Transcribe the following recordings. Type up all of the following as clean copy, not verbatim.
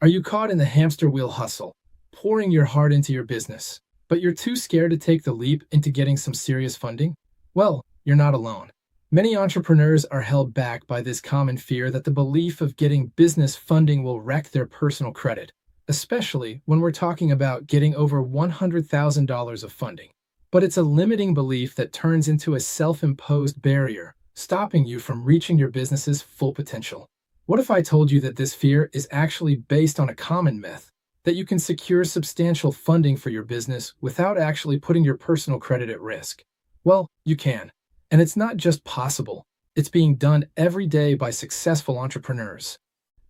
Are you caught in the hamster wheel hustle, pouring your heart into your business, but you're too scared to take the leap into getting some serious funding? Well, you're not alone. Many entrepreneurs are held back by this common fear that the belief of getting business funding will wreck their personal credit, especially when we're talking about getting over $100,000 of funding. But it's a limiting belief that turns into a self-imposed barrier, stopping you from reaching your business's full potential. What if I told you that this fear is actually based on a common myth, that you can secure substantial funding for your business without actually putting your personal credit at risk? Well, you can. And it's not just possible, it's being done every day by successful entrepreneurs.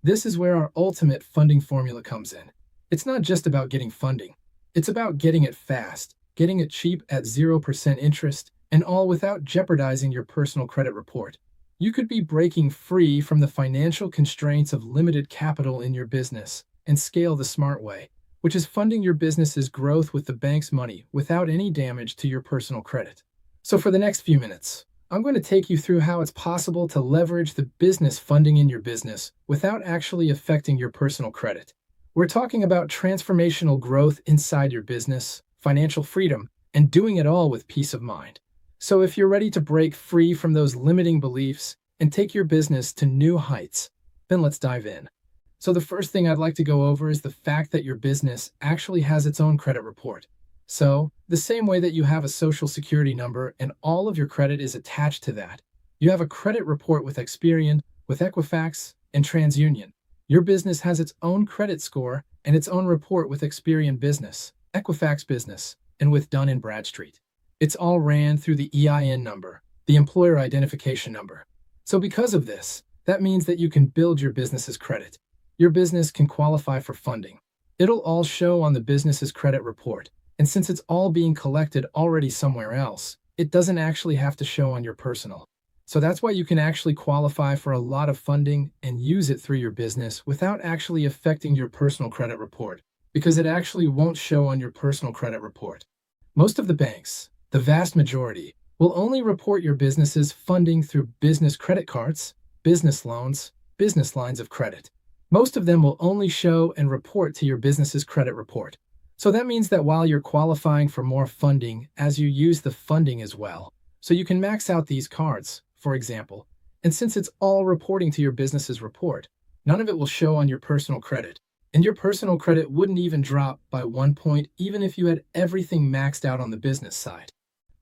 This is where our ultimate funding formula comes in. It's not just about getting funding. It's about getting it fast, getting it cheap at 0% interest, and all without jeopardizing your personal credit report. You could be breaking free from the financial constraints of limited capital in your business and scale the smart way, which is funding your business's growth with the bank's money without any damage to your personal credit. So for the next few minutes, I'm going to take you through how it's possible to leverage the business funding in your business without actually affecting your personal credit. We're talking about transformational growth inside your business, financial freedom, and doing it all with peace of mind. So if you're ready to break free from those limiting beliefs and take your business to new heights, then let's dive in. So the first thing I'd like to go over is the fact that your business actually has its own credit report. So, the same way that you have a social security number and all of your credit is attached to that, you have a credit report with Experian, with Equifax, and TransUnion. Your business has its own credit score and its own report with Experian Business, Equifax Business, and with Dun & Bradstreet. It's all ran through the EIN number, the employer identification number. So because of this, that means that you can build your business's credit. Your business can qualify for funding. It'll all show on the business's credit report. And since it's all being collected already somewhere else, it doesn't actually have to show on your personal. So that's why you can actually qualify for a lot of funding and use it through your business without actually affecting your personal credit report, because it actually won't show on your personal credit report. Most of the banks, the vast majority, will only report your business's funding through business credit cards, business loans, business lines of credit. Most of them will only show and report to your business's credit report. So that means that while you're qualifying for more funding as you use the funding as well, so you can max out these cards, for example, and since it's all reporting to your business's report, none of it will show on your personal credit, and your personal credit wouldn't even drop by 1 point even if you had everything maxed out on the business side.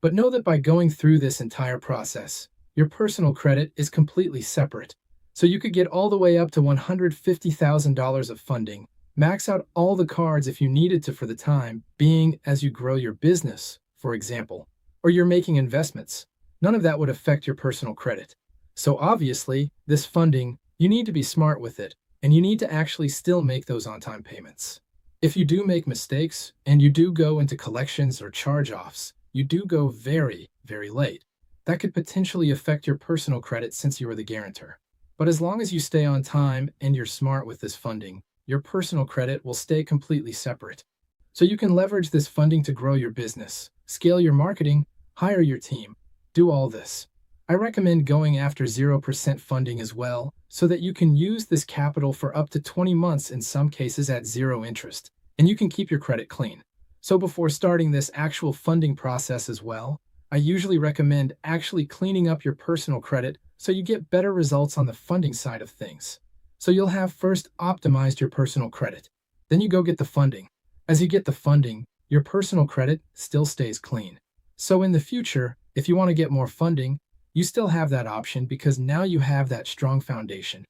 But know that by going through this entire process, your personal credit is completely separate, so you could get all the way up to $150,000 of funding. Max out all the cards if you needed to for the time being as you grow your business, for example, or you're making investments. None of that would affect your personal credit. So obviously, this funding, you need to be smart with it, and you need to actually still make those on-time payments. If you do make mistakes, and you do go into collections or charge-offs, you do go very, very late. That could potentially affect your personal credit since you are the guarantor. But as long as you stay on time and you're smart with this funding, your personal credit will stay completely separate. So you can leverage this funding to grow your business, scale your marketing, hire your team, do all this. I recommend going after 0% funding as well, so that you can use this capital for up to 20 months in some cases at zero interest, and you can keep your credit clean. So before starting this actual funding process as well, I usually recommend actually cleaning up your personal credit so you get better results on the funding side of things. So you'll have first optimized your personal credit. Then you go get the funding. As you get the funding, your personal credit still stays clean. So in the future, if you want to get more funding, you still have that option because now you have that strong foundation.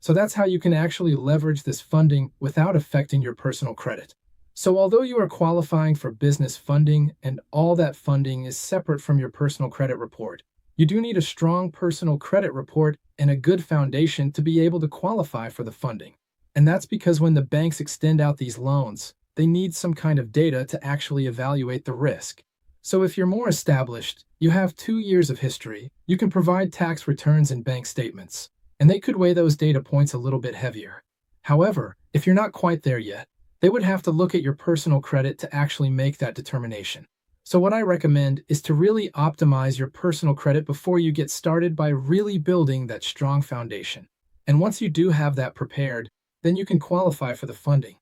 So that's how you can actually leverage this funding without affecting your personal credit. So although you are qualifying for business funding and all that funding is separate from your personal credit report, you do need a strong personal credit report and a good foundation to be able to qualify for the funding. And that's because when the banks extend out these loans, they need some kind of data to actually evaluate the risk. So if you're more established, you have 2 years of history, you can provide tax returns and bank statements, and they could weigh those data points a little bit heavier. However, if you're not quite there yet, they would have to look at your personal credit to actually make that determination. So what I recommend is to really optimize your personal credit before you get started by really building that strong foundation. And once you do have that prepared, then you can qualify for the funding.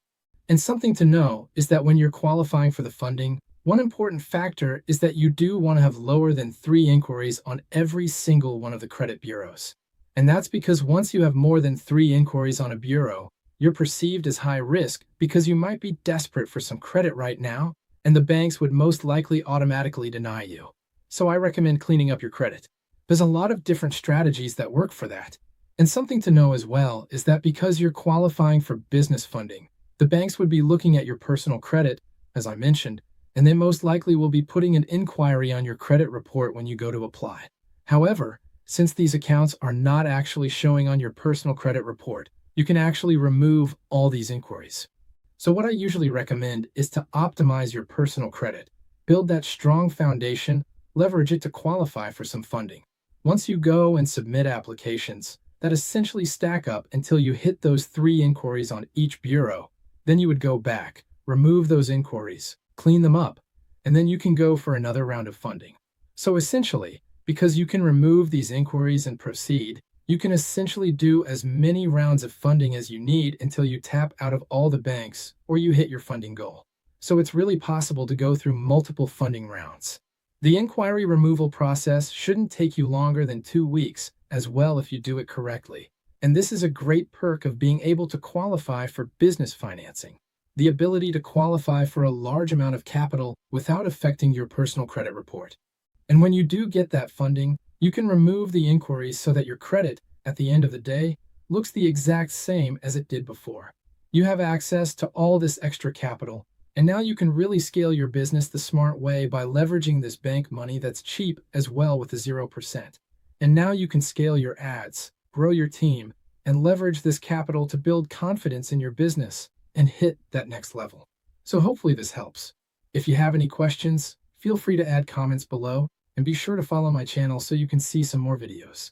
And something to know is that when you're qualifying for the funding, one important factor is that you do want to have lower than 3 inquiries on every single one of the credit bureaus. And that's because once you have more than 3 inquiries on a bureau, you're perceived as high risk because you might be desperate for some credit right now, and the banks would most likely automatically deny you. So I recommend cleaning up your credit. There's a lot of different strategies that work for that. And something to know as well is that because you're qualifying for business funding, the banks would be looking at your personal credit, as I mentioned, and they most likely will be putting an inquiry on your credit report when you go to apply. However, since these accounts are not actually showing on your personal credit report, you can actually remove all these inquiries. So what I usually recommend is to optimize your personal credit, build that strong foundation, leverage it to qualify for some funding. Once you go and submit applications that essentially stack up until you hit those 3 inquiries on each bureau, then you would go back, remove those inquiries, clean them up, and then you can go for another round of funding. So essentially, because you can remove these inquiries and proceed, you can essentially do as many rounds of funding as you need until you tap out of all the banks or you hit your funding goal. So it's really possible to go through multiple funding rounds. The inquiry removal process shouldn't take you longer than 2 weeks as well if you do it correctly. And this is a great perk of being able to qualify for business financing. The ability to qualify for a large amount of capital without affecting your personal credit report. And when you do get that funding, you can remove the inquiries so that your credit, at the end of the day, looks the exact same as it did before. You have access to all this extra capital, and now you can really scale your business the smart way by leveraging this bank money that's cheap as well with the 0%. And now you can scale your ads, grow your team, and leverage this capital to build confidence in your business and hit that next level. So hopefully this helps. If you have any questions, feel free to add comments below and be sure to follow my channel so you can see some more videos.